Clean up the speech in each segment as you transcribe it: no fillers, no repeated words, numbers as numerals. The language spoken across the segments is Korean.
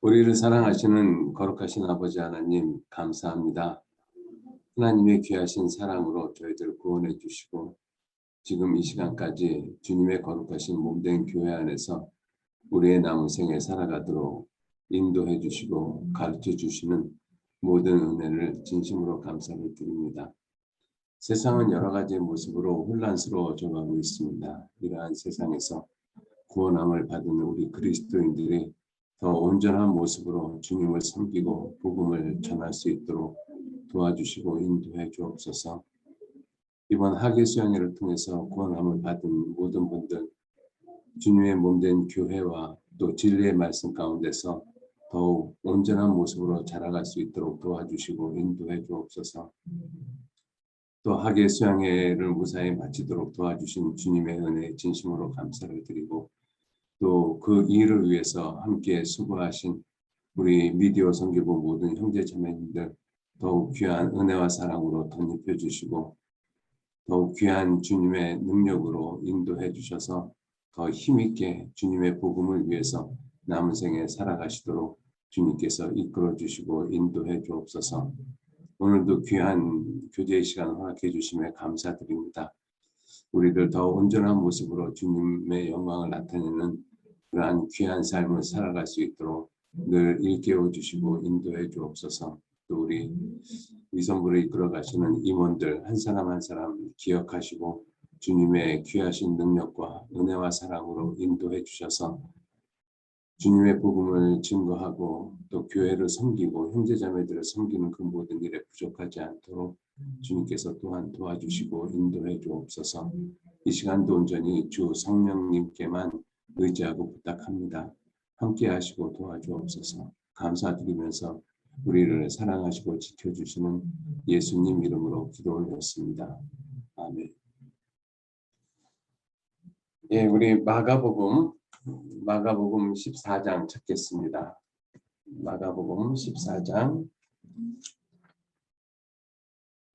우리를 사랑하시는 거룩하신 아버지 하나님 감사합니다. 하나님의 귀하신 사랑으로 저희들을 구원해 주시고 지금 이 시간까지 주님의 거룩하신 몸된 교회 안에서 우리의 남은 생에 살아가도록 인도해 주시고 가르쳐 주시는 모든 은혜를 진심으로 감사를 드립니다. 세상은 여러 가지 모습으로 혼란스러워져 가고 있습니다. 이러한 세상에서 구원함을 받은 우리 그리스도인들이 더 온전한 모습으로 주님을 섬기고 복음을 전할 수 있도록 도와주시고 인도해 주옵소서. 이번 학예 수양회를 통해서 구원함을 받은 모든 분들 주님의 몸된 교회와 또 진리의 말씀 가운데서 더욱 온전한 모습으로 자라갈 수 있도록 도와주시고 인도해 주옵소서. 또 학예 수양회를 무사히 마치도록 도와주신 주님의 은혜에 진심으로 감사를 드리고 또 그 일을 위해서 함께 수고하신 우리 미디어 선교부 모든 형제 자매님들 더욱 귀한 은혜와 사랑으로 덧입혀 주시고 더욱 귀한 주님의 능력으로 인도해 주셔서 더 힘있게 주님의 복음을 위해서 남은 생에 살아가시도록 주님께서 이끌어 주시고 인도해 주옵소서. 오늘도 귀한 교제의 시간 허락해 주심에 감사드립니다. 우리들 더 온전한 모습으로 주님의 영광을 나타내는 그러한 귀한 삶을 살아갈 수 있도록 늘 일깨워 주시고 인도해 주옵소서. 또 우리 위성부를 이끌어 가시는 임원들 한 사람 한 사람 기억하시고 주님의 귀하신 능력과 은혜와 사랑으로 인도해 주셔서 주님의 복음을 증거하고 또 교회를 섬기고 형제자매들을 섬기는 그 모든 일에 부족하지 않도록 주님께서 또한 도와주시고 인도해 주옵소서. 이 시간도 온전히 주 성령님께만 의지하고 부탁합니다. 함께 하시고 도와주옵소서. 감사드리면서 우리를 사랑하시고 지켜주시는 예수님 이름으로 기도 올렸습니다. 아멘. 예, 우리 마가복음 14장 찾겠습니다. 마가복음 14장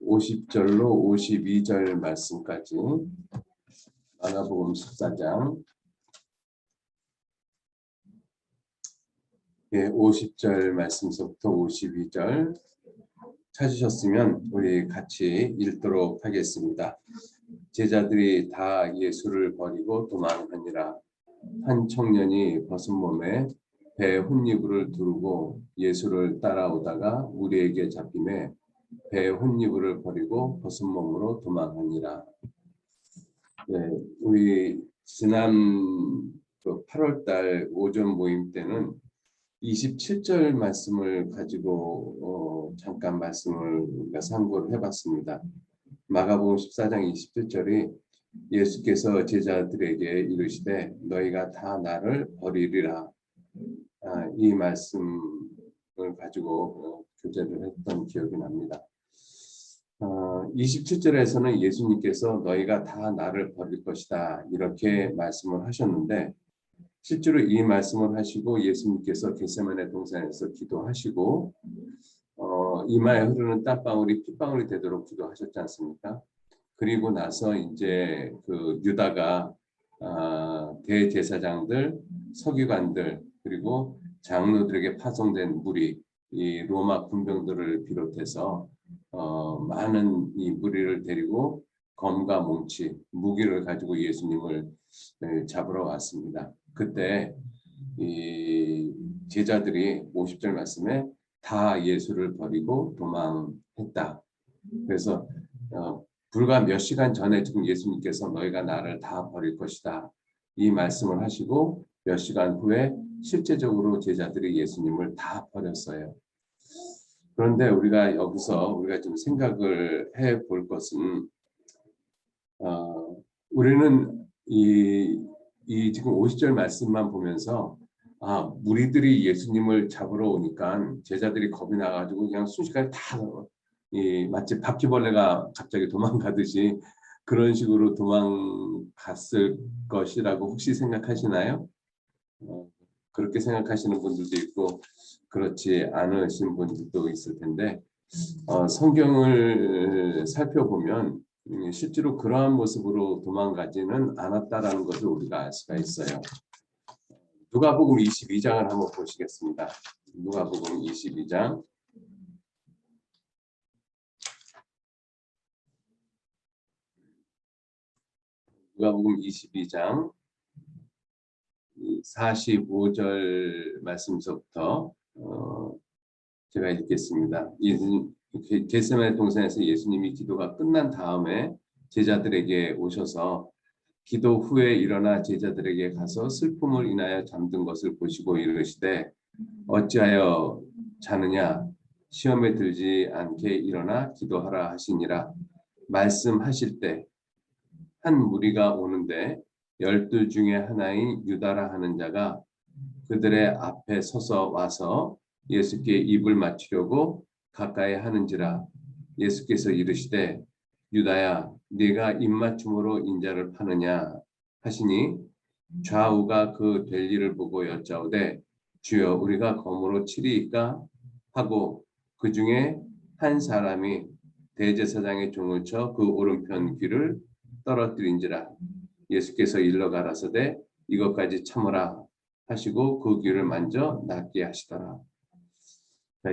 50절로 52절 말씀까지 마가복음 14장 50절 말씀서부터 52절 찾으셨으면 우리 같이 읽도록 하겠습니다. 제자들이 다 예수를 버리고 도망하니라. 한 청년이 벗은 몸에 배 혼이불을 두르고 예수를 따라오다가 우리에게 잡힘에 배 혼이불을 버리고 벗은 몸으로 도망하니라. 네, 우리 지난 8월달 오전 모임 때는 27절 말씀을 가지고 잠깐 말씀을 우리가 상고를 해봤습니다. 마가복음 14장 27절이 예수께서 제자들에게 이르시되 너희가 다 나를 버리리라. 이 말씀을 가지고 교제를 했던 기억이 납니다. 27절에서는 예수님께서 너희가 다 나를 버릴 것이다 이렇게 말씀을 하셨는데 실제로 이 말씀을 하시고 예수님께서 겟세마네 동산에서 기도하시고 이마에 흐르는 땀방울이 핏방울이 되도록 기도하셨지 않습니까? 그리고 나서 이제 그 유다가 대제사장들, 서기관들 그리고 장로들에게 파송된 무리, 이 로마 군병들을 비롯해서 많은 이 무리를 데리고 검과 몽치, 무기를 가지고 예수님을 잡으러 왔습니다. 그때 이 제자들이 50절 말씀에 다 예수를 버리고 도망했다. 그래서 불과 몇 시간 전에 지금 예수님께서 너희가 나를 다 버릴 것이다. 이 말씀을 하시고 몇 시간 후에 실제적으로 제자들이 예수님을 다 버렸어요. 그런데 우리가 여기서 우리가 좀 생각을 해볼 것은 우리는 이 지금 50절 말씀만 보면서 무리들이 예수님을 잡으러 오니까 제자들이 겁이 나가지고 그냥 순식간에 다 마치 바퀴벌레가 갑자기 도망가듯이 그런 식으로 도망갔을 것이라고 혹시 생각하시나요? 그렇게 생각하시는 분들도 있고 그렇지 않으신 분들도 있을 텐데 성경을 살펴보면 실제로 그러한 모습으로 도망가지는 않았다라는 것을 우리가 알 수가 있어요. 누가복음 22장을 한번 보시겠습니다. 누가복음 22장 누가복음 22장 45절 말씀서부터 제가 읽겠습니다. 겟세마네 동산에서 예수님이 기도가 끝난 다음에 제자들에게 오셔서 기도 후에 일어나 제자들에게 가서 슬픔을 인하여 잠든 것을 보시고 이르시되 어찌하여 자느냐 시험에 들지 않게 일어나 기도하라 하시니라. 말씀하실 때 한 무리가 오는데 12 중에 하나인 유다라 하는 자가 그들의 앞에 서서 와서 예수께 입을 맞추려고 가까이 하는지라. 예수께서 이르시되 유다야 네가 입맞춤으로 인자를 파느냐 하시니 좌우가 그 될 일을 보고 여짜오되 주여 우리가 검으로 치리이까 하고 그 중에 한 사람이 대제사장의 종을 쳐 그 오른편 귀를 떨어뜨린지라. 예수께서 일러 가라사대 이것까지 참으라 하시고 그 귀를 만져 낫게 하시더라.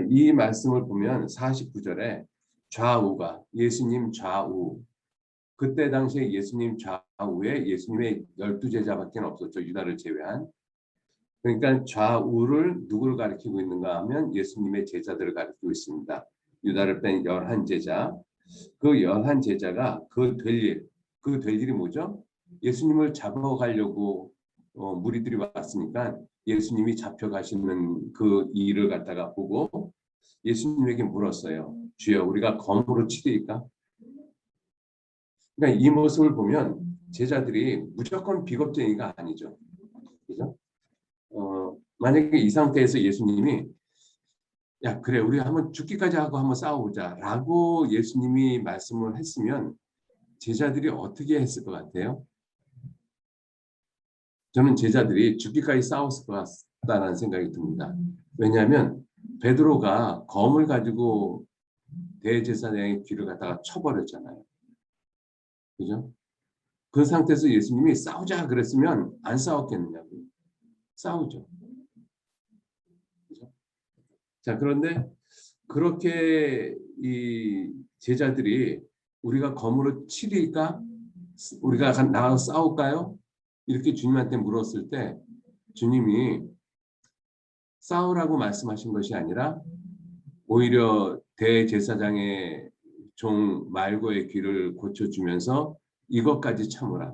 이 말씀을 보면 49절에 좌우가 예수님 좌우, 그때 당시에 예수님 좌우에 예수님의 12제자밖에 없었죠. 유다를 제외한. 그러니까 좌우를 누구를 가리키고 있는가 하면 예수님의 제자들을 가리키고 있습니다. 유다를 뺀 11제자. 그 11제자가 그 될 일이 뭐죠? 예수님을 잡아가려고 무리들이 왔으니까 예수님이 잡혀가시는 그 일을 갖다가 보고 예수님에게 물었어요. 주여 우리가 검으로 치리이까? 그러니까 이 모습을 보면 제자들이 무조건 비겁쟁이가 아니죠. 그죠? 만약에 이 상태에서 예수님이 야 그래 우리 한번 죽기까지 하고 한번 싸워보자 라고 예수님이 말씀을 했으면 제자들이 어떻게 했을 것 같아요? 저는 제자들이 죽기까지 싸웠을 것 같다는 생각이 듭니다. 왜냐하면 베드로가 검을 가지고 대제사장의 귀를 갖다가 쳐버렸잖아요. 그죠? 그 상태에서 예수님이 싸우자 그랬으면 안 싸웠겠느냐고요. 싸우죠. 그죠? 자, 그런데 그렇게 이 제자들이 우리가 검으로 치리까? 우리가 나가서 싸울까요? 이렇게 주님한테 물었을 때 주님이 싸우라고 말씀하신 것이 아니라 오히려 대제사장의 종 말고의 귀를 고쳐주면서 이것까지 참으라.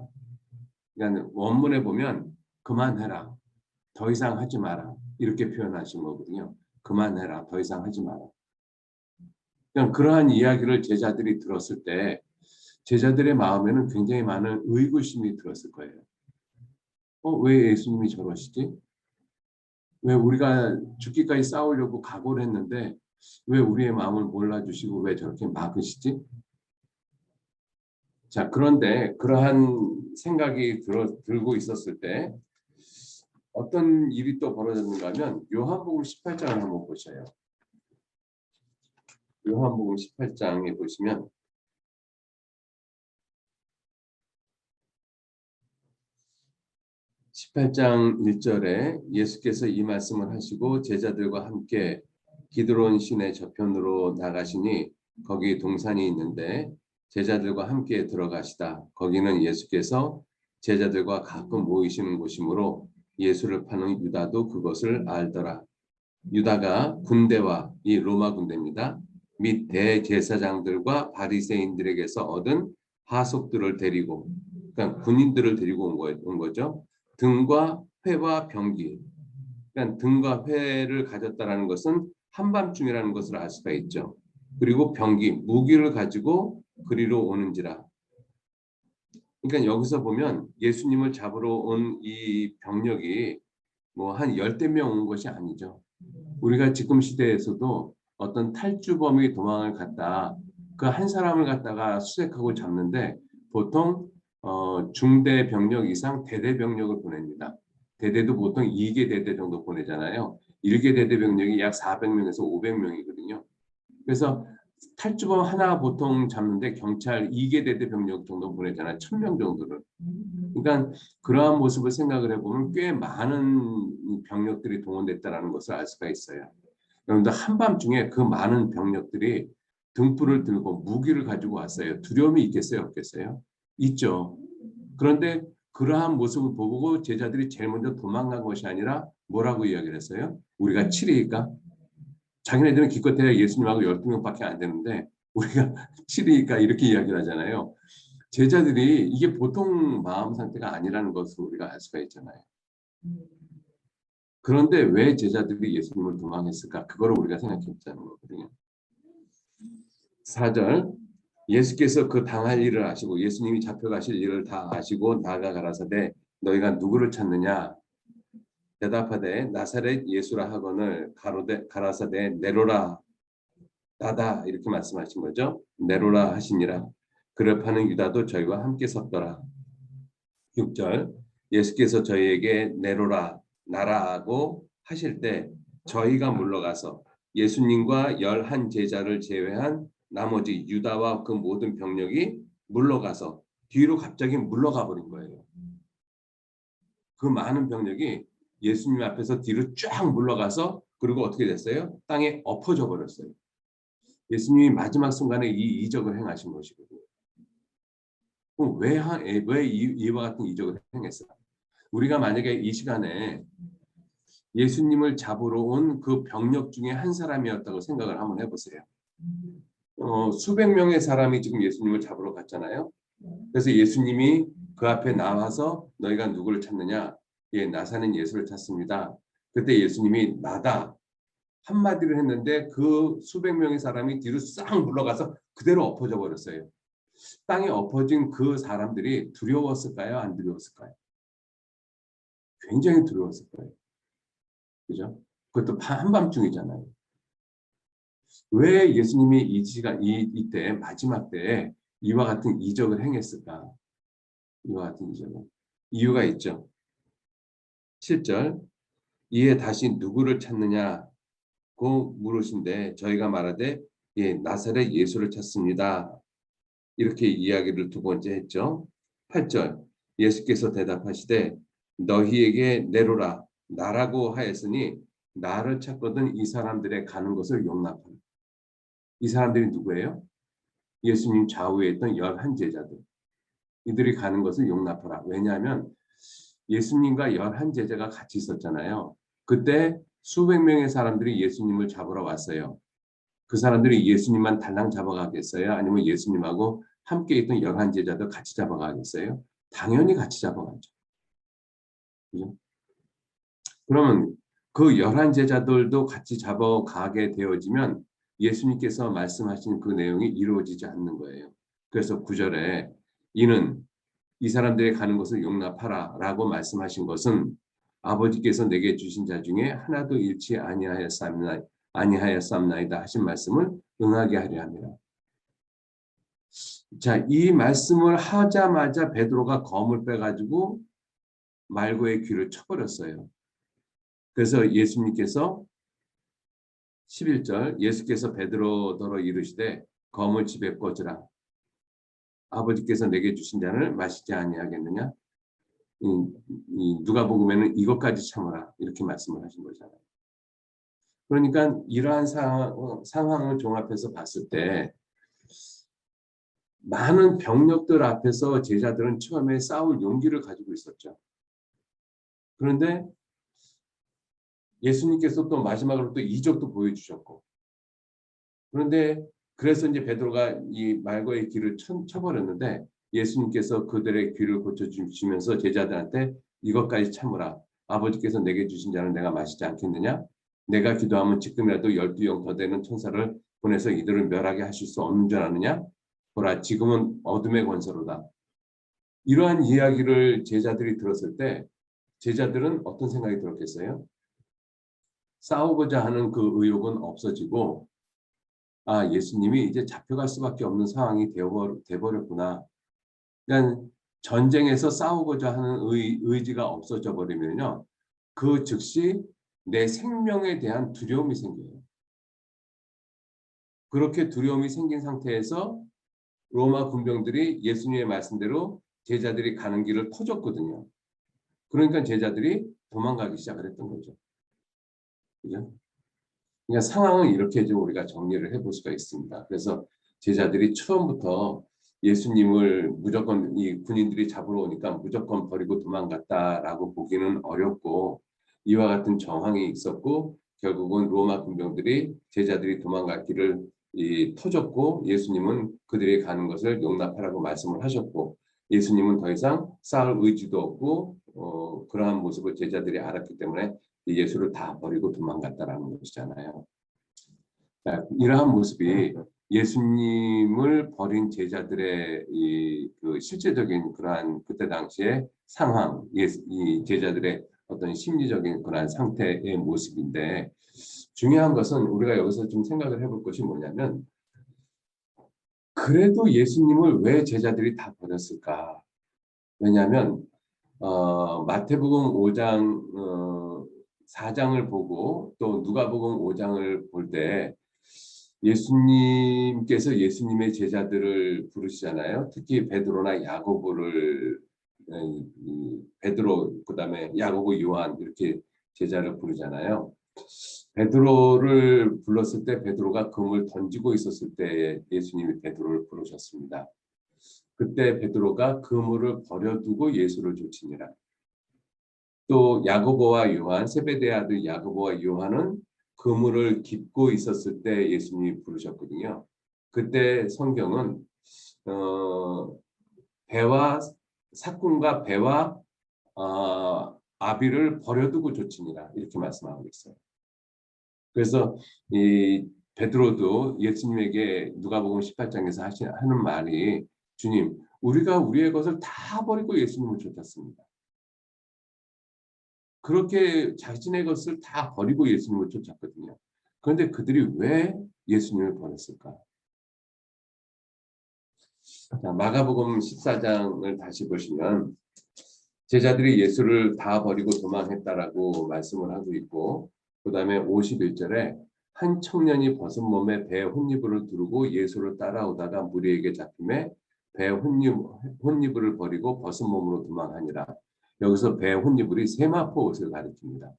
그러니까 원문에 보면 그만해라. 더 이상 하지 마라. 이렇게 표현하신 거거든요. 그만해라. 더 이상 하지 마라. 그냥 그러한 이야기를 제자들이 들었을 때 제자들의 마음에는 굉장히 많은 의구심이 들었을 거예요. 왜 예수님이 저러시지? 왜 우리가 죽기까지 싸우려고 각오를 했는데 왜 우리의 마음을 몰라주시고 왜 저렇게 막으시지? 자, 그런데 그러한 생각이 들고 있었을 때 어떤 일이 또 벌어졌는가 하면 요한복음 18장을 한번 보셔요. 요한복음 18장에 보시면 18장 1절에 예수께서 이 말씀을 하시고 제자들과 함께 기드론 시내 저편으로 나가시니 거기 동산이 있는데 제자들과 함께 들어가시다. 거기는 예수께서 제자들과 가끔 모이시는 곳이므로 예수를 파는 유다도 그것을 알더라. 유다가 군대와 이 로마 군대입니다. 및 대제사장들과 바리새인들에게서 얻은 하속들을 데리고 그러니까 군인들을 데리고 온 거죠. 등과 회와 병기. 그러니까 등과 회를 가졌다라는 것은 한밤중이라는 것을 알 수가 있죠. 그리고 병기, 무기를 가지고 그리로 오는지라. 그러니까 여기서 보면 예수님을 잡으러 온 이 병력이 뭐 한 10명 온 것이 아니죠. 우리가 지금 시대에서도 어떤 탈주범이 도망을 갔다. 그 한 사람을 갖다가 수색하고 잡는데 보통 중대 병력 이상 대대 병력을 보냅니다. 대대도 보통 2개 대대 정도 보내잖아요. 1개 대대 병력이 약 400명에서 500명이거든요. 그래서 탈주범 하나 보통 잡는데 경찰 2개 대대 병력 정도 보내잖아요. 1,000명 정도를. 그러니까 그러한 모습을 생각을 해보면 꽤 많은 병력들이 동원됐다는 것을 알 수가 있어요. 여러분들 한밤중에 그 많은 병력들이 등불을 들고 무기를 가지고 왔어요. 두려움이 있겠어요? 없겠어요? 있죠. 그런데 그러한 모습을 보고 제자들이 제일 먼저 도망간 것이 아니라 뭐라고 이야기를 했어요? 우리가 치리일까? 자기네들은 기껏해야 예수님하고 12명밖에 안 되는데 우리가 치리일까? 이렇게 이야기를 하잖아요. 제자들이 이게 보통 마음 상태가 아니라는 것을 우리가 알 수가 있잖아요. 그런데 왜 제자들이 예수님을 도망했을까? 그거를 우리가 생각했자는 거거든요. 4절 예수께서 그 당할 일을 아시고 예수님이 잡혀가실 일을 다 아시고 나아가 가라사대 너희가 누구를 찾느냐? 대답하되 나사렛 예수라 하거늘 가라사대 네로라 나다 이렇게 말씀하신 거죠. 네로라 하시니라. 그를 파는 유다도 저희와 함께 섰더라. 6절 예수께서 저희에게 네로라 나라고 하실 때 저희가 물러가서 예수님과 11 제자를 제외한 나머지 유다와 그 모든 병력이 물러가서 뒤로 갑자기 물러가 버린 거예요. 그 많은 병력이 예수님 앞에서 뒤로 쫙 물러가서 그리고 어떻게 됐어요? 땅에 엎어져 버렸어요. 예수님이 마지막 순간에 이 이적을 행하신 것이거든요. 그럼 왜 이와 같은 이적을 행했을까? 우리가 만약에 이 시간에 예수님을 잡으러 온 그 병력 중에 한 사람이었다고 생각을 한번 해보세요. 수백 명의 사람이 지금 예수님을 잡으러 갔잖아요. 그래서 예수님이 그 앞에 나와서 너희가 누구를 찾느냐? 예, 나 사는 예수를 찾습니다. 그때 예수님이 나다 한마디를 했는데 그 수백 명의 사람이 뒤로 싹 물러가서 그대로 엎어져 버렸어요. 땅에 엎어진 그 사람들이 두려웠을까요? 안 두려웠을까요? 굉장히 두려웠을 거예요. 그죠? 그것도 한밤중이잖아요. 왜 예수님이 이때 마지막 때에 이와 같은 이적을 행했을까? 이와 같은 이적은 이유가 있죠. 7절 이에 다시 누구를 찾느냐고 물으신데 저희가 말하되 예 나사렛 예수를 찾습니다. 이렇게 이야기를 두 번째 했죠. 8절 예수께서 대답하시되 너희에게 내로라 나라고 하였으니 나를 찾거든 이 사람들의 가는 것을 용납하라. 이 사람들이 누구예요? 예수님 좌우에 있던 11 제자들. 이들이 가는 것을 용납하라. 왜냐하면 예수님과 11 제자가 같이 있었잖아요. 그때 수백 명의 사람들이 예수님을 잡으러 왔어요. 그 사람들이 예수님만 달랑 잡아가겠어요? 아니면 예수님하고 함께 있던 11 제자도 같이 잡아가겠어요? 당연히 같이 잡아가죠. 그죠? 그러면 그 11 제자들도 같이 잡아가게 되어지면 예수님께서 말씀하신 그 내용이 이루어지지 않는 거예요. 그래서 9절에 이는 이 사람들이 가는 것을 용납하라 라고 말씀하신 것은 아버지께서 내게 주신 자 중에 하나도 잃지 아니하였사옵나이다 하신 말씀을 응하게 하려 합니다. 자, 이 말씀을 하자마자 베드로가 검을 빼가지고 말고의 귀를 쳐버렸어요. 그래서 예수님께서 11절 예수께서 베드로더러 이르시되 검을 집에 꽂으라. 아버지께서 내게 주신 잔을 마시지 아니하겠느냐? 누가복음에는 이것까지 참아라 이렇게 말씀을 하신 거잖아요. 그러니까 이러한 상황을 종합해서 봤을 때 많은 병력들 앞에서 제자들은 처음에 싸울 용기를 가지고 있었죠. 그런데 예수님께서 또 마지막으로 또 이적도 보여주셨고 그런데 그래서 이제 베드로가 이 말고의 귀를 쳐버렸는데 예수님께서 그들의 귀를 고쳐주시면서 제자들한테 이것까지 참으라. 아버지께서 내게 주신 잔을 내가 마시지 않겠느냐? 내가 기도하면 지금이라도 12영 더 되는 천사를 보내서 이들을 멸하게 하실 수 없는 줄 아느냐? 보라 지금은 어둠의 권세로다. 이러한 이야기를 제자들이 들었을 때 제자들은 어떤 생각이 들었겠어요? 싸우고자 하는 그 의욕은 없어지고 아 예수님이 이제 잡혀갈 수밖에 없는 상황이 되어버렸구나. 그러니까 전쟁에서 싸우고자 하는 의지가 없어져 버리면요. 그 즉시 내 생명에 대한 두려움이 생겨요. 그렇게 두려움이 생긴 상태에서 로마 군병들이 예수님의 말씀대로 제자들이 가는 길을 터줬거든요. 그러니까 제자들이 도망가기 시작을 했던 거죠. 그죠? 그러니까 상황은 이렇게 좀 우리가 정리를 해볼 수가 있습니다. 그래서 제자들이 처음부터 예수님을 무조건 이 군인들이 잡으러 오니까 무조건 버리고 도망갔다라고 보기는 어렵고, 이와 같은 정황이 있었고 결국은 로마 군병들이 제자들이 도망갈 길을 터줬고, 예수님은 그들이 가는 것을 용납하라고 말씀을 하셨고, 예수님은 더 이상 싸울 의지도 없고 그러한 모습을 제자들이 알았기 때문에 예수를 다 버리고 도망갔다라는 것이잖아요. 이러한 모습이 예수님을 버린 제자들의 그 실제적인 그러한 그때 당시의 상황, 이 제자들의 어떤 심리적인 그러한 상태의 모습인데, 중요한 것은 우리가 여기서 좀 생각을 해볼 것이 뭐냐면, 그래도 예수님을 왜 제자들이 다 버렸을까? 왜냐하면 마태복음 5장 4장을 보고 또 누가복음 5장을 볼 때 예수님께서 예수님의 제자들을 부르시잖아요. 특히 베드로나 야고보를, 베드로 그다음에 야고보 요한 이렇게 제자를 부르잖아요. 베드로를 불렀을 때 베드로가 금을 던지고 있었을 때 예수님이 베드로를 부르셨습니다. 그때 베드로가 그물을 버려두고 예수를 좇으니라. 또 야고보와 요한, 세베대의 아들 야고보와 요한은 그물을 깁고 있었을 때 예수님이 부르셨거든요. 그때 성경은 배와 삭군과 배와 아비를 버려두고 좇으니라 이렇게 말씀하고 있어요. 그래서 이 베드로도 예수님에게 누가복음 18장에서 하는 말이, 주님, 우리가 우리의 것을 다 버리고 예수님을 쫓았습니다. 그렇게 자신의 것을 다 버리고 예수님을 쫓았거든요. 그런데 그들이 왜 예수님을 버렸을까? 자, 마가복음 14장을 다시 보시면 제자들이 예수를 다 버리고 도망했다라고 말씀을 하고 있고, 그 다음에 51절에 한 청년이 벗은 몸에 배 혼니부를 두르고 예수를 따라오다가 무리에게 잡힘에 배 혼니부를 버리고 벗은 몸으로 도망하니라. 여기서 배 혼니부리 세마포 옷을 가리킵니다.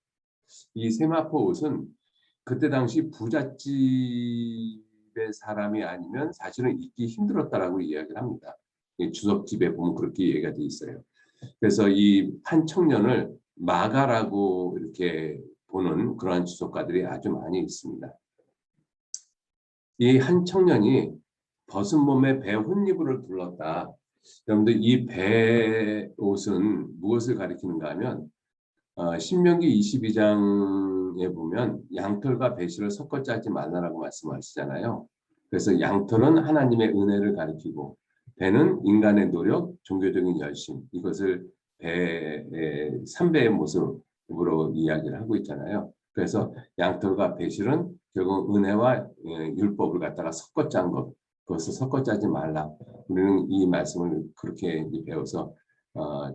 이 세마포 옷은 그때 당시 부잣집의 사람이 아니면 사실은 입기 힘들었다라고 이야기를 합니다. 주석집에 보면 그렇게 얘기가 돼 있어요. 그래서 이 한 청년을 마가라고 이렇게 보는 그러한 주석가들이 아주 많이 있습니다. 이 한 청년이 벗은 몸에 배 혼니부를 둘렀다. 여러분들 이 배 옷은 무엇을 가리키는가 하면 신명기 22장에 보면 양털과 배실을 섞어 짜지 말라라고 말씀하시잖아요. 그래서 양털은 하나님의 은혜를 가리키고 배는 인간의 노력, 종교적인 열심, 이것을 배의 3배의 모습으로 이야기를 하고 있잖아요. 그래서 양털과 배실은 결국 은혜와 율법을 갖다가 섞어 짠 것, 그것을 섞어 짜지 말라. 우리는 이 말씀을 그렇게 배워서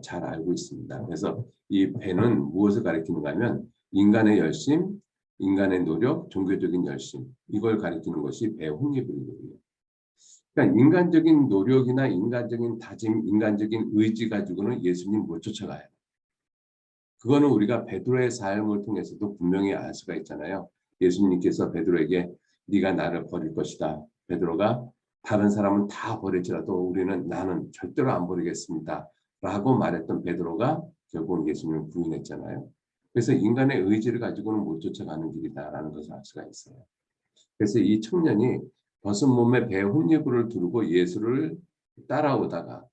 잘 알고 있습니다. 그래서 이 배는 무엇을 가리키는가 하면 인간의 열심, 인간의 노력, 종교적인 열심, 이걸 가리키는 것이 배 혼리불이거든요. 그러니까 인간적인 노력이나 인간적인 다짐, 인간적인 의지 가지고는 예수님 못 쫓아가요. 그거는 우리가 베드로의 삶을 통해서도 분명히 알 수가 있잖아요. 예수님께서 베드로에게 네가 나를 버릴 것이다. 베드로가 다른 사람은 다 버릴지라도 나는 절대로 안 버리겠습니다. 라고 말했던 베드로가 결국 예수님을 부인했잖아요. 그래서 인간의 의지를 가지고는 못 쫓아가는 길이다라는 것을 알 수가 있어요. 그래서 이 청년이 벗은 몸에 배 혼니부를 두르고 예수를 따라오다가,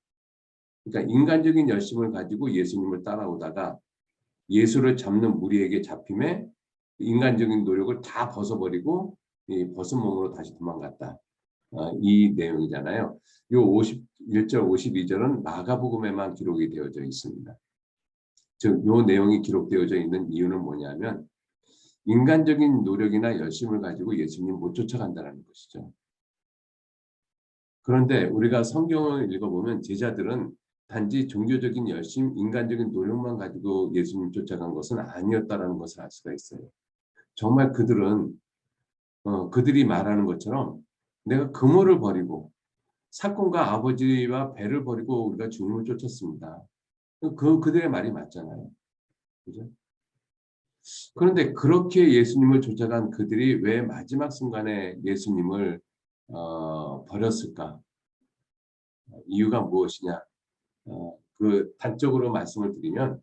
그러니까 인간적인 열심을 가지고 예수님을 따라오다가 예수를 잡는 무리에게 잡힘에 인간적인 노력을 다 벗어버리고 이 벗은 몸으로 다시 도망갔다. 이 내용이잖아요. 요 51절, 52절은 마가복음에만 기록이 되어져 있습니다. 즉, 요 내용이 기록되어져 있는 이유는 뭐냐면 인간적인 노력이나 열심을 가지고 예수님 못 쫓아간다는 것이죠. 그런데 우리가 성경을 읽어보면 제자들은 단지 종교적인 열심, 인간적인 노력만 가지고 예수님 쫓아간 것은 아니었다라는 것을 알 수가 있어요. 정말 그들은 그들이 말하는 것처럼 내가 그물을 버리고 사건과 아버지와 배를 버리고 우리가 주님을 쫓았습니다. 그들의 말이 맞잖아요. 그죠? 그런데 그렇게 예수님을 쫓아간 그들이 왜 마지막 순간에 예수님을 버렸을까? 이유가 무엇이냐? 그 단적으로 말씀을 드리면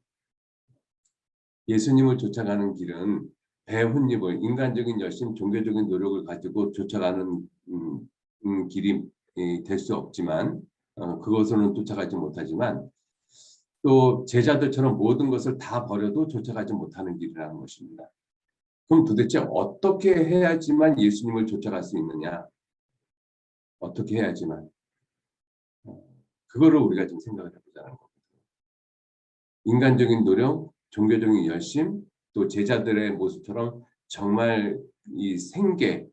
예수님을 쫓아가는 길은 배혼입을 인간적인 열심, 종교적인 노력을 가지고 쫓아가는 길이 될 수 없지만 그것으로는 쫓아가지 못하지만 또 제자들처럼 모든 것을 다 버려도 쫓아가지 못하는 길이라는 것입니다. 그럼 도대체 어떻게 해야지만 예수님을 쫓아갈 수 있느냐? 어떻게 해야지만 그거를 우리가 좀 생각을 해보자는 겁니다. 인간적인 노력, 종교적인 열심, 또 제자들의 모습처럼 정말 이 생계,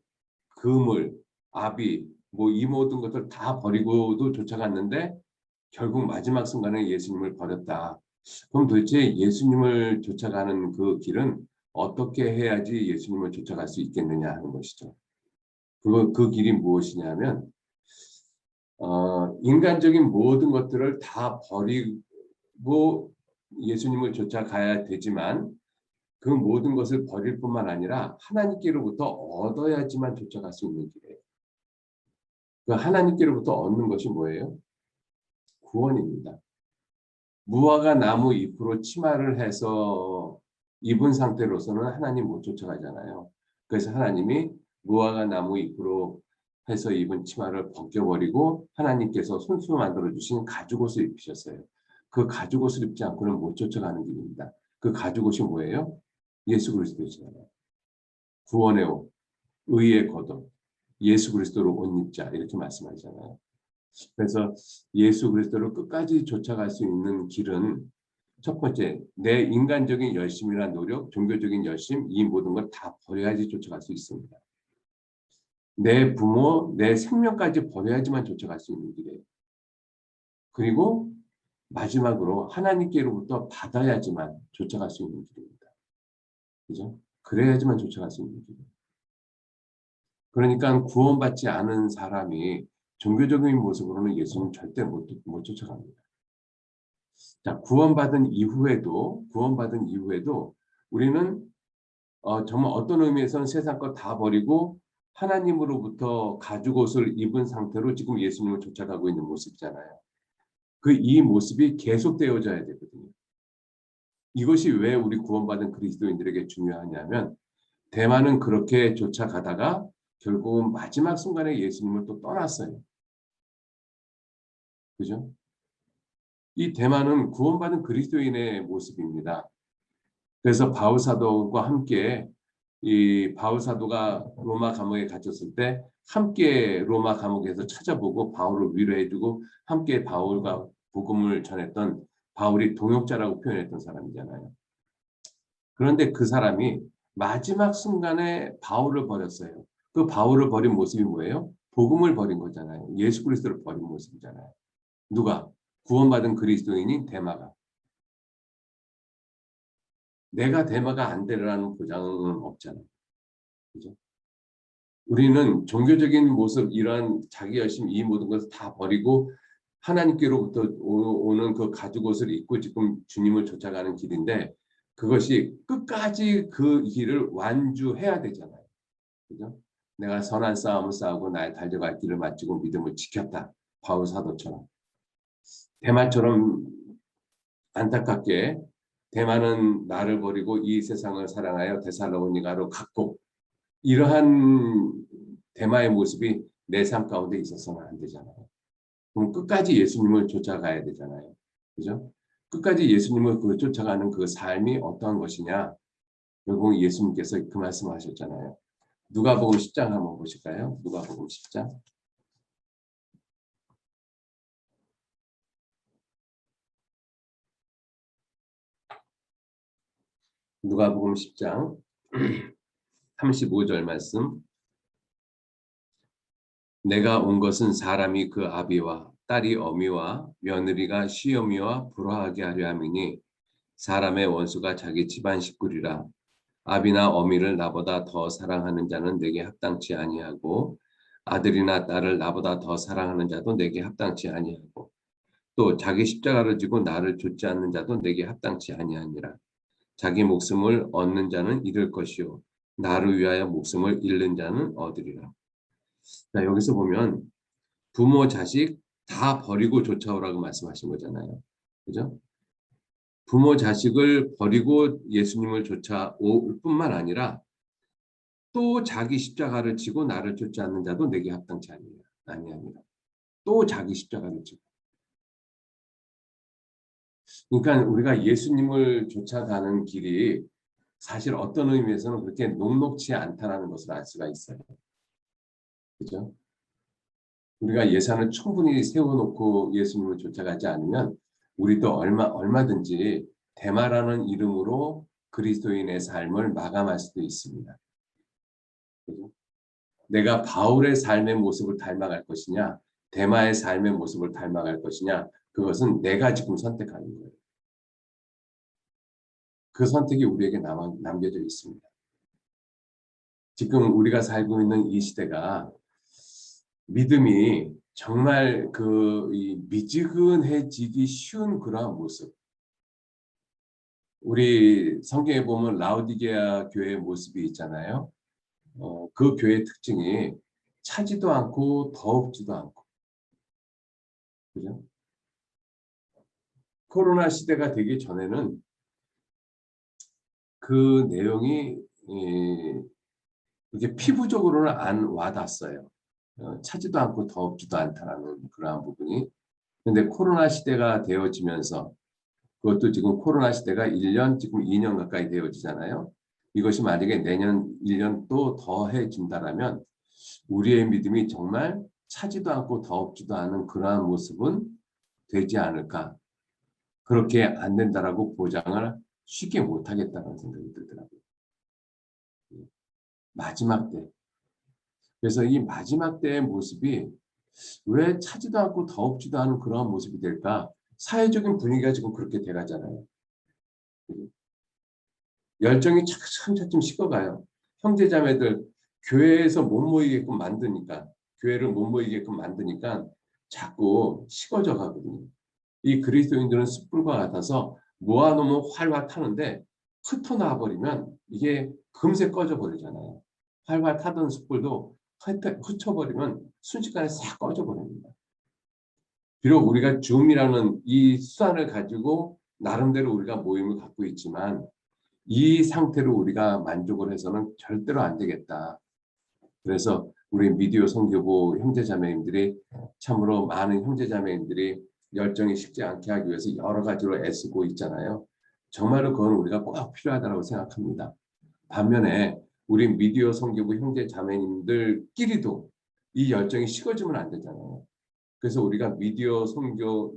그물, 아비, 뭐 이 모든 것들 다 버리고도 쫓아갔는데 결국 마지막 순간에 예수님을 버렸다. 그럼 도대체 예수님을 쫓아가는 그 길은 어떻게 해야지 예수님을 쫓아갈 수 있겠느냐 하는 것이죠. 그 길이 무엇이냐면 인간적인 모든 것들을 다 버리고 예수님을 쫓아가야 되지만 그 모든 것을 버릴 뿐만 아니라 하나님께로부터 얻어야지만 쫓아갈 수 있는 길이에요. 그 하나님께로부터 얻는 것이 뭐예요? 구원입니다. 무화과 나무 잎으로 치마를 해서 입은 상태로서는 하나님 못 쫓아가잖아요. 그래서 하나님이 무화과 나무 잎으로 해서 입은 치마를 벗겨버리고 하나님께서 손수 만들어 주신 가죽옷을 입히셨어요. 그 가죽옷을 입지 않고는 못 쫓아가는 길입니다. 그 가죽옷이 뭐예요? 예수 그리스도이잖아요. 구원의 옷, 의의 겉옷, 예수 그리스도로 옷 입자 이렇게 말씀하잖아요. 그래서 예수 그리스도를 끝까지 쫓아갈 수 있는 길은 첫 번째, 내 인간적인 열심이나 노력, 종교적인 열심, 이 모든 걸 다 버려야지 쫓아갈 수 있습니다. 내 부모, 내 생명까지 버려야지만 쫓아갈 수 있는 길이에요. 그리고 마지막으로 하나님께로부터 받아야지만 쫓아갈 수 있는 길입니다. 그죠? 그래야지만 쫓아갈 수 있는 길이에요. 그러니까 구원받지 않은 사람이 종교적인 모습으로는 예수님 절대 못 쫓아갑니다. 자, 구원받은 이후에도 우리는 정말 어떤 의미에서는 세상 것 다 버리고 하나님으로부터 가죽옷을 입은 상태로 지금 예수님을 쫓아가고 있는 모습이잖아요. 이 모습이 계속되어져야 되거든요. 이것이 왜 우리 구원받은 그리스도인들에게 중요하냐면 대만은 그렇게 쫓아가다가 결국은 마지막 순간에 예수님을 또 떠났어요. 그죠? 이 대만은 구원받은 그리스도인의 모습입니다. 그래서 바울 사도와 함께 이 바울 사도가 로마 감옥에 갇혔을 때 함께 로마 감옥에서 찾아보고 바울을 위로해주고 함께 바울과 복음을 전했던 바울이 동역자라고 표현했던 사람이잖아요. 그런데 그 사람이 마지막 순간에 바울을 버렸어요. 그 바울을 버린 모습이 뭐예요? 복음을 버린 거잖아요. 예수 그리스도를 버린 모습이잖아요. 누가? 구원받은 그리스도인인 데마가. 내가 데마가 안 되라는 보장은 없잖아요. 그죠? 우리는 종교적인 모습, 이러한 자기 열심, 이 모든 것을 다 버리고 하나님께로부터 오는 그 가죽옷을 입고 지금 주님을 쫓아가는 길인데 그것이 끝까지 그 길을 완주해야 되잖아요. 그죠? 내가 선한 싸움을 싸우고 나의 달려갈 길을 마치고 믿음을 지켰다. 바울 사도처럼. 대만처럼 안타깝게 대만은 나를 버리고 이 세상을 사랑하여 데살로니가로 갔고 이러한 대마의 모습이 내 삶 가운데 있어서는 안 되잖아요. 그럼 끝까지 예수님을 쫓아가야 되잖아요. 그죠? 끝까지 예수님을 쫓아가는 그 삶이 어떠한 것이냐? 결국 예수님께서 그 말씀하셨잖아요. 누가복음 10장 한번 보실까요? 누가복음 10장. 누가복음 10장 35절 말씀. 내가 온 것은 사람이 그 아비와 딸이 어미와 며느리가 시어미와 불화하게 하려 함이니 사람의 원수가 자기 집안 식구리라. 아비나 어미를 나보다 더 사랑하는 자는 내게 합당치 아니하고 아들이나 딸을 나보다 더 사랑하는 자도 내게 합당치 아니하고 또 자기 십자가를 지고 나를 좇지 않는 자도 내게 합당치 아니하니라. 자기 목숨을 얻는 자는 잃을 것이요 나를 위하여 목숨을 잃는 자는 얻으리라. 자, 여기서 보면 부모 자식 다 버리고 쫓아오라고 말씀하신 거잖아요. 그죠? 부모 자식을 버리고 예수님을 쫓아올 뿐만 아니라 또 자기 십자가를 지고 나를 쫓지 않는 자도 내게 합당치 아니하니라. 또 자기 십자가를 지고. 그러니까 우리가 예수님을 쫓아가는 길이 사실 어떤 의미에서는 그렇게 녹록지 않다라는 것을 알 수가 있어요. 그죠? 우리가 예산을 충분히 세워놓고 예수님을 쫓아가지 않으면 우리도 얼마든지 대마라는 이름으로 그리스도인의 삶을 마감할 수도 있습니다. 그죠? 내가 바울의 삶의 모습을 닮아갈 것이냐, 대마의 삶의 모습을 닮아갈 것이냐, 그것은 내가 지금 선택하는 거예요. 그 선택이 우리에게 남겨져 있습니다. 지금 우리가 살고 있는 이 시대가 믿음이 정말 미지근해지기 쉬운 그러한 모습. 우리 성경에 보면 라오디게아 교회의 모습이 있잖아요. 그 교회의 특징이 차지도 않고 더럽지도 않고, 그죠? 코로나 시대가 되기 전에는 그 내용이 이게 피부적으로는 안 와닿았어요. 차지도 않고 더럽지도 않다라는 그러한 부분이. 근데 코로나 시대가 되어지면서 그것도 지금 코로나 시대가 1년, 지금 2년 가까이 되어지잖아요. 이것이 만약에 내년 1년 또 더해진다라면 우리의 믿음이 정말 차지도 않고 더럽지도 않은 그러한 모습은 되지 않을까. 그렇게 안 된다라고 보장을 쉽게 못하겠다는 생각이 들더라고요. 마지막 때. 그래서 이 마지막 때의 모습이 왜 차지도 않고 더럽지도 않은 그러한 모습이 될까? 사회적인 분위기가 지금 그렇게 돼가잖아요. 열정이 차츰차츰 식어가요. 형제자매들 교회에서 못 모이게끔 만드니까, 교회를 못 모이게끔 만드니까 자꾸 식어져 가거든요. 이 그리스도인들은 숯불과 같아서 모아놓으면 활활 타는데 흩어놔 버리면 이게 금세 꺼져 버리잖아요. 활활 타던 숯불도 흩어버리면 순식간에 싹 꺼져 버립니다. 비록 우리가 줌이라는 이 수단을 가지고 나름대로 우리가 모임을 갖고 있지만 이 상태로 우리가 만족을 해서는 절대로 안 되겠다. 그래서 우리 미디어 선교부 형제자매님들이 참으로 많은 형제자매님들이 열정이 식지 않게 하기 위해서 여러 가지로 애쓰고 있잖아요. 정말로 그건 우리가 꼭 필요하다고 생각합니다. 반면에 우리 미디어 선교부 형제자매님들끼리도 이 열정이 식어지면 안 되잖아요. 그래서 우리가 미디어 선교,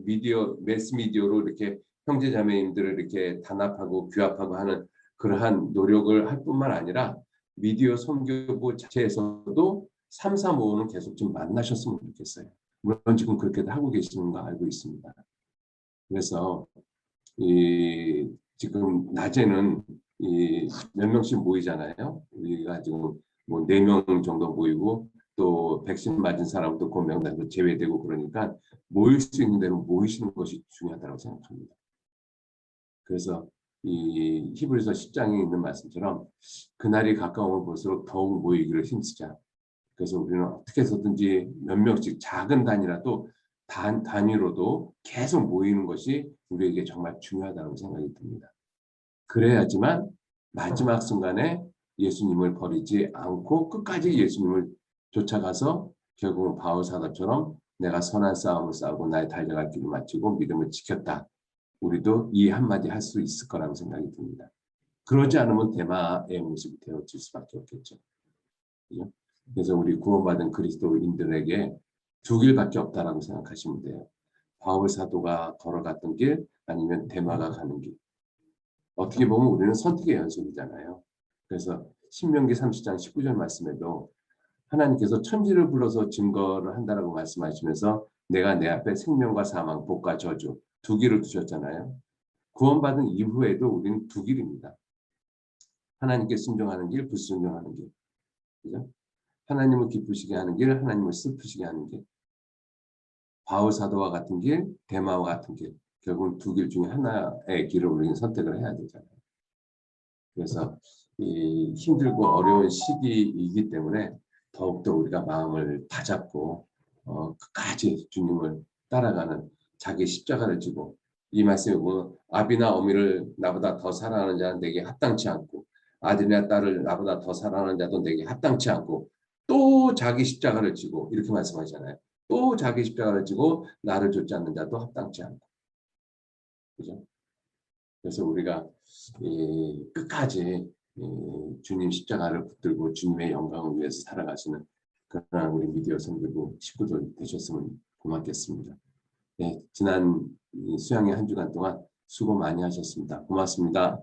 매스 미디어로 이렇게 형제자매님들을 이렇게 단합하고 규합하고 하는 그러한 노력을 할 뿐만 아니라 미디어 선교부 자체에서도 3, 4, 5는 계속 좀 만나셨으면 좋겠어요. 물론 지금 그렇게도 하고 계시는 거 알고 있습니다. 그래서 지금 낮에는 몇 명씩 모이잖아요. 우리가 지금 뭐 4명 정도 모이고 또 백신 맞은 사람도 그 명단도 제외되고 그러니까 모일 수 있는 대로 모이시는 것이 중요하다고 생각합니다. 그래서 이 히브리서 10장에 있는 말씀처럼 그날이 가까우면 볼수록 더욱 모이기를 힘쓰자. 그래서 우리는 어떻게 해서든지 몇 명씩 작은 단위라도 단위로도 계속 모이는 것이 우리에게 정말 중요하다고 생각이 듭니다. 그래야지만 마지막 순간에 예수님을 버리지 않고 끝까지 예수님을 쫓아가서 결국은 바울 사도처럼 내가 선한 싸움을 싸우고 나의 달려갈 길을 마치고 믿음을 지켰다. 우리도 이 한마디 할 수 있을 거라고 생각이 듭니다. 그러지 않으면 대마의 모습이 되어질 수밖에 없겠죠. 그래서 우리 구원받은 그리스도인들에게 두 길밖에 없다라고 생각하시면 돼요. 바울 사도가 걸어갔던 길 아니면 대마가 가는 길. 어떻게 보면 우리는 선택의 연속이잖아요. 그래서 신명기 30장 19절 말씀에도 하나님께서 천지를 불러서 증거를 한다라고 말씀하시면서 내가 내 앞에 생명과 사망, 복과 저주 두 길을 두셨잖아요. 구원받은 이후에도 우리는 두 길입니다. 하나님께 순종하는 길, 불순종하는 길. 그죠? 하나님을 기쁘시게 하는 길, 하나님을 슬프시게 하는 길. 바울 사도와 같은 길, 데마와 같은 길. 결국은 두 길 중에 하나의 길을 우리는 선택을 해야 되잖아요. 그래서 이 힘들고 어려운 시기이기 때문에 더욱더 우리가 마음을 다잡고 끝까지 주님을 따라가는 자기 십자가를 지고 이 말씀에 보면 아비나 어미를 나보다 더 사랑하는 자는 내게 합당치 않고 아들이나 딸을 나보다 더 사랑하는 자도 내게 합당치 않고 또 자기 십자가를 지고 이렇게 말씀하잖아요. 또 자기 십자가를 지고 나를 좇지 않는 자도 합당치 않고 그죠? 그래서 우리가 끝까지 주님 십자가를 붙들고 주님의 영광을 위해서 살아가시는 그런 우리 미디어 성도고 식구들 되셨으면 고맙겠습니다. 네, 지난 수양의 한 주간 동안 수고 많이 하셨습니다. 고맙습니다.